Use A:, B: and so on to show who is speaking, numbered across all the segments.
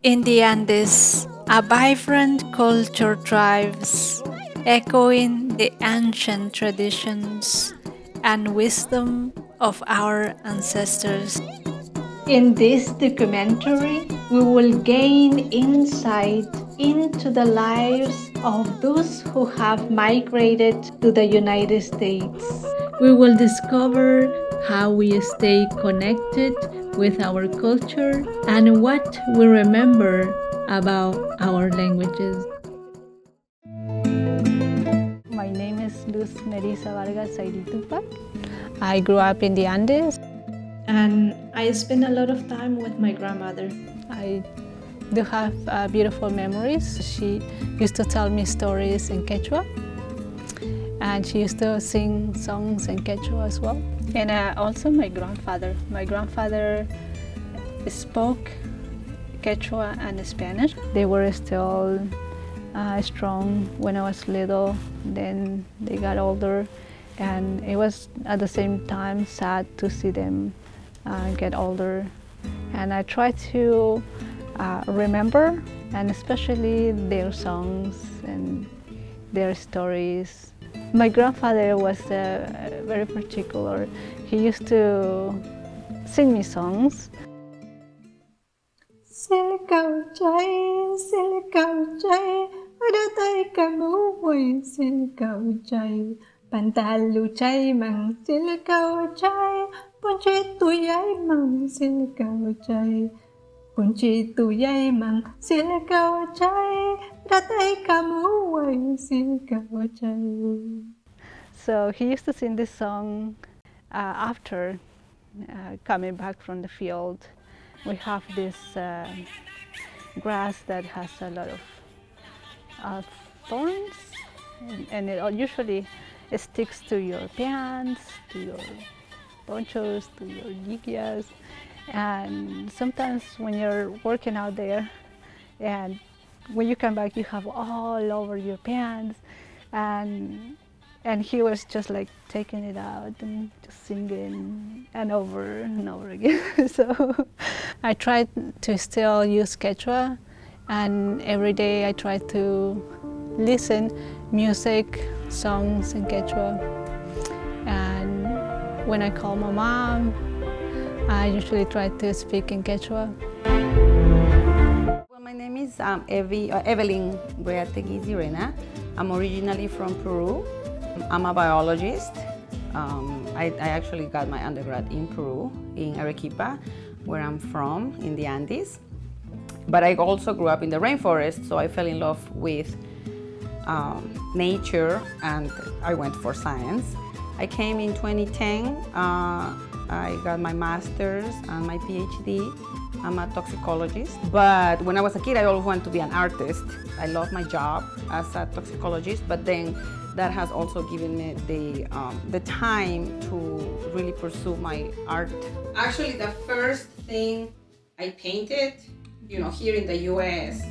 A: In the Andes, a vibrant culture thrives, echoing the ancient traditions and wisdom of our ancestors. In this documentary, we will gain insight into the lives of those who have migrated to the United States. We will discover how we stay connected with our culture and what we remember about our languages. My name is Luz Melissa Vargas Tupac. I grew up in the Andes. And I spent a lot of time with my grandmother. I do have beautiful memories. She used to tell me stories in Quechua, and she used to sing songs in Quechua as well. And also my grandfather. My grandfather spoke Quechua and Spanish. They were still strong when I was little. Then they got older, and it was at the same time sad to see them get older. And I try to remember, and especially their songs and their stories. My grandfather was very particular. He used to sing me songs. Xin cầu cháy, ở đó tay cả mũ quỳ xin cầu cháy. Bàn ta lù cháy măng xin cầu cháy. Bốn chi tụi giấy măng xin cầu cháy. Bốn chi tụi giấy măng xin cầu cháy. Đã tay cả mũ quỳ xin cầu cháy. So he used to sing this song after coming back from the field. We have this grass that has a lot of thorns, and it usually sticks to your pants, to your ponchos, to your guias. And sometimes when you're working out there, and when you come back, you have all over your pants, and he was just like taking it out and just singing and over again. So I tried to still use Quechua, and every day I try to listen music, songs in Quechua. And when I call my mom, I usually try to speak in Quechua.
B: Well, my name is Evelyn Breategui Zirena. I'm originally from Peru. I'm a biologist. I actually got my undergrad in Peru, in Arequipa, where I'm from, in the Andes. But I also grew up in the rainforest, so I fell in love with nature, and I went for science. I came in 2010. I got my master's and my PhD. I'm a toxicologist, but when I was a kid, I always wanted to be an artist. I love my job as a toxicologist, but then that has also given me the time to really pursue my art. Actually, the first thing I painted, here in the US,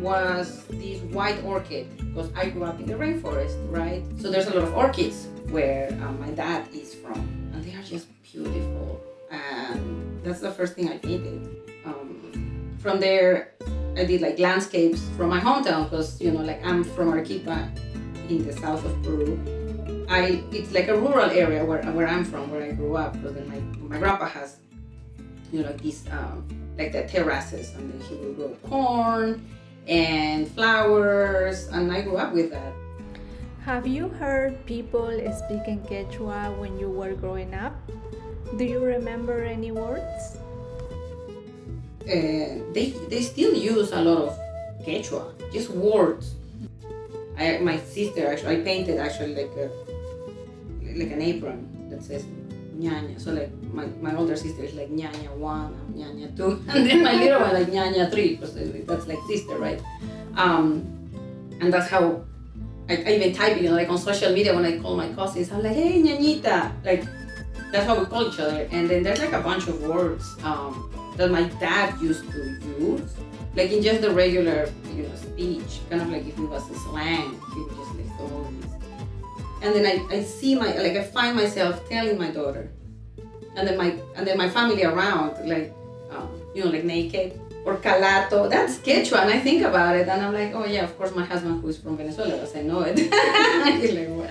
B: was this white orchid, because I grew up in the rainforest, right? So there's a lot of orchids where my dad is from, and they are just beautiful. And that's the first thing I painted. From there, I did like landscapes from my hometown, because I'm from Arequipa, in the south of Peru. It's like a rural area where I'm from, where I grew up, because then my grandpa has, these like the terraces, and then he will grow corn and flowers, and I grew up with that.
A: Have you heard people speaking Quechua when you were growing up? Do you remember any words?
B: They still use a lot of Quechua, just words. My sister I painted like an apron that says ñaña. So like my older sister is like ñaña 1, ñaña 2, and then my little one like ñaña 3, because that's like sister, right? And that's how I even type it, like on social media when I call my cousins, I'm like, hey ñañita, like that's how we call each other. And then there's like a bunch of words that my dad used to use, like in just the regular, speech, kind of like if it was a slang, he would just like throw these. And then I find myself telling my daughter, and then my family around, like, like naked or calato. That's Quechua, and I think about it, and I'm like, oh yeah, of course, my husband who's from Venezuela does, I know it. He's like, what?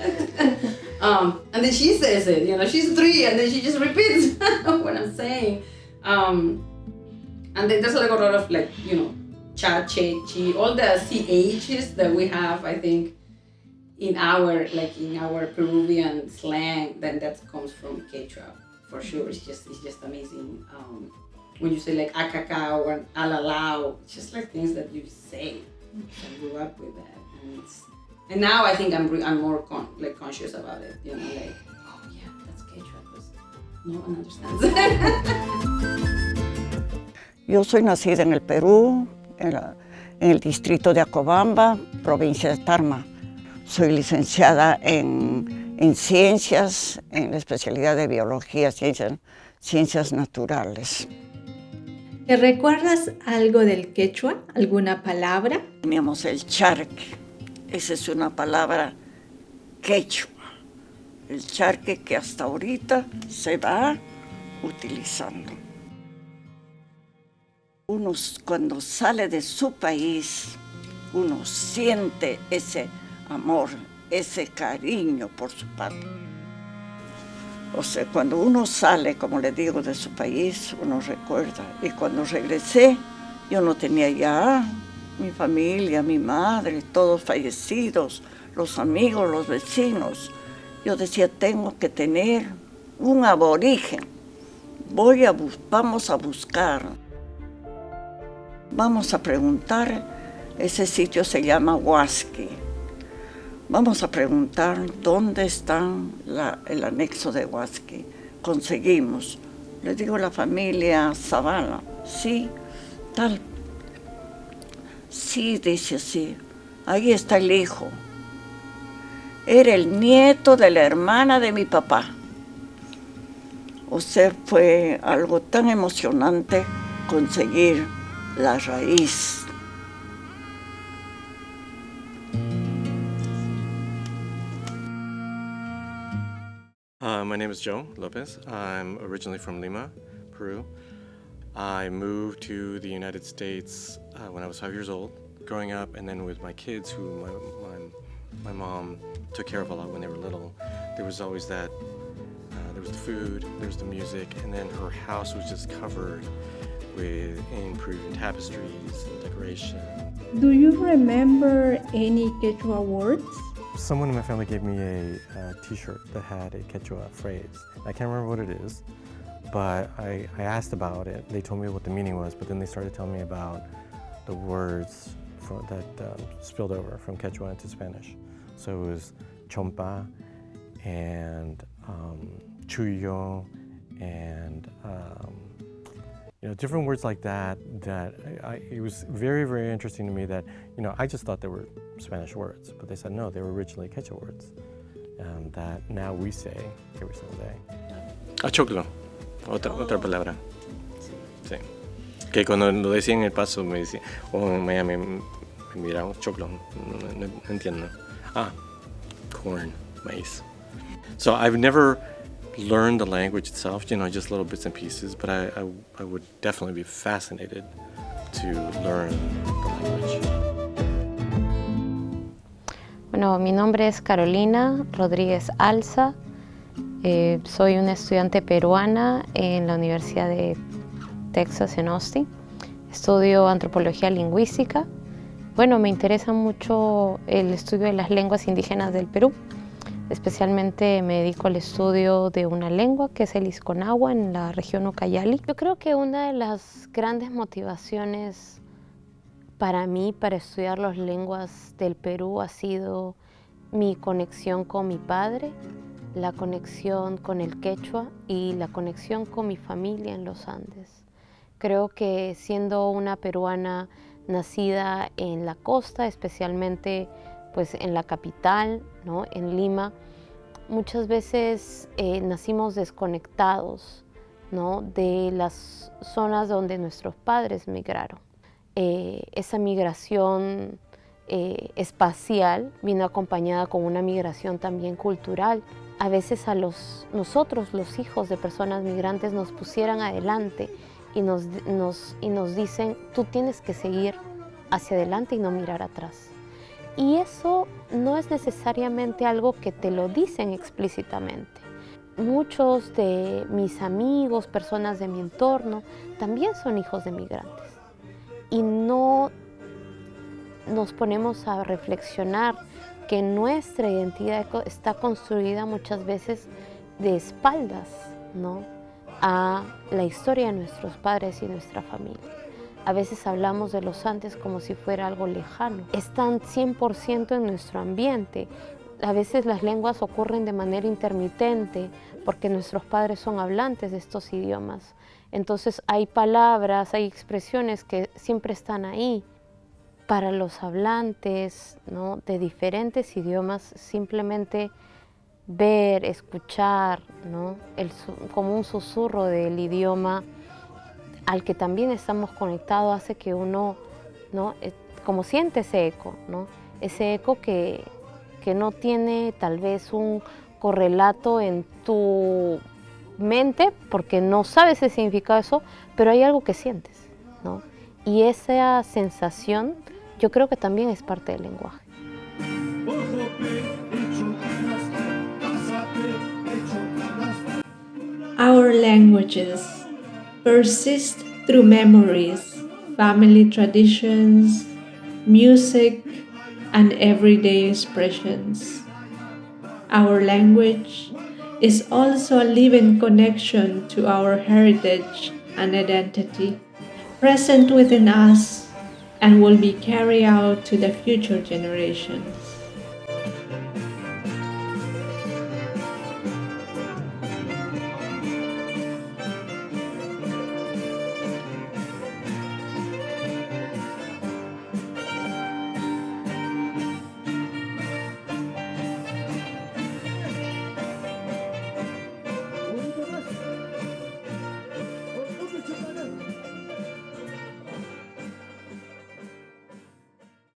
B: And then she says it, she's 3, and then she just repeats what I'm saying. And then there's like a lot of cha, che, chi, all the CHs that we have, I think, in our Peruvian slang, then that comes from Quechua for sure. It's just amazing. When you say like acacao or alalao, it's just like things that you say. I grew up with that, and now I think I'm more conscious about it. Oh yeah, that's Quechua, because no one understands.
C: Yo soy nacida en el Perú, en el distrito de Acobamba, provincia de Tarma. Soy licenciada en ciencias, en la especialidad de biología, ciencias naturales.
A: ¿Te recuerdas algo del quechua? ¿Alguna palabra?
C: Teníamos el charque, esa es una palabra quechua. El charque que hasta ahorita se va utilizando. Uno cuando sale de su país, uno siente ese amor, ese cariño por su patria. O sea, cuando uno sale, como le digo, de su país, uno recuerda. Y cuando regresé, yo no tenía ya mi familia, mi madre, todos fallecidos, los amigos, los vecinos. Yo decía, tengo que tener un aborigen. Vamos a buscar. Vamos a preguntar, ese sitio se llama Huasqui. Vamos a preguntar dónde está el anexo de Huasqui. Conseguimos. Le digo a la familia Zavala, sí, tal. Sí, dice así, ahí está el hijo. Era el nieto de la hermana de mi papá. O sea, fue algo tan emocionante conseguir la raíz.
D: My name is Joe Lopez. I'm originally from Lima, Peru. I moved to the United States when I was 5 years old, growing up, and then with my kids, who my mom took care of a lot when they were little. There was always that, there was the food, there was the music, and then her house was just covered in Peruvian tapestries and decoration.
A: Do you remember any Quechua words?
D: Someone in my family gave me a t-shirt that had a Quechua phrase. I can't remember what it is, but I asked about it. They told me what the meaning was, but then they started telling me about the words that spilled over from Quechua into Spanish. So it was chompa and chuyo and different words like that. It was very, very interesting to me that, I just thought they were Spanish words, but they said no, they were originally Quechua words, that now we say every single day. Achoclo, otra palabra. Sí. Que cuando lo decía en El Paso me decía, o en Miami me miraban, choclo, no entiendo. Corn, maíz. So I've never learn the language itself, just little bits and pieces, but I would definitely be fascinated to learn the language.
E: Bueno, mi nombre es Carolina Rodríguez Alza. Soy una estudiante peruana en la Universidad de Texas en Austin. Estudio antropología lingüística. Bueno, me interesa mucho el estudio de las lenguas indígenas del Perú. Especialmente me dedico al estudio de una lengua que es el Isconagua en la región Ucayali. Yo creo que una de las grandes motivaciones para mí para estudiar las lenguas del Perú ha sido mi conexión con mi padre, la conexión con el quechua y la conexión con mi familia en los Andes. Creo que siendo una peruana nacida en la costa, especialmente pues en la capital, ¿no? En Lima, muchas veces nacimos desconectados, ¿no? De las zonas donde nuestros padres migraron. Esa migración espacial vino acompañada con una migración también cultural. A veces nosotros, los hijos de personas migrantes, nos pusieran adelante y nos dicen, tú tienes que seguir hacia adelante y no mirar atrás. Y eso no es necesariamente algo que te lo dicen explícitamente. Muchos de mis amigos, personas de mi entorno, también son hijos de migrantes. Y no nos ponemos a reflexionar que nuestra identidad está construida muchas veces de espaldas, ¿no?, a la historia de nuestros padres y nuestra familia. A veces hablamos de los Andes como si fuera algo lejano. Están 100% en nuestro ambiente. A veces las lenguas ocurren de manera intermitente porque nuestros padres son hablantes de estos idiomas. Entonces hay palabras, hay expresiones que siempre están ahí. Para los hablantes, ¿no?, de diferentes idiomas, simplemente ver, escuchar, ¿no?, como un susurro del idioma al que también estamos conectados hace que uno, ¿no?, como siente ese eco, ¿no?, ese eco que no tiene tal vez un correlato en tu mente porque no sabes el significado de eso, pero hay algo que sientes, ¿no? Y esa sensación yo creo que también es parte del lenguaje.
A: Our languages persist through memories, family traditions, music, and everyday expressions. Our language is also a living connection to our heritage and identity, present within us and will be carried out to the future generations.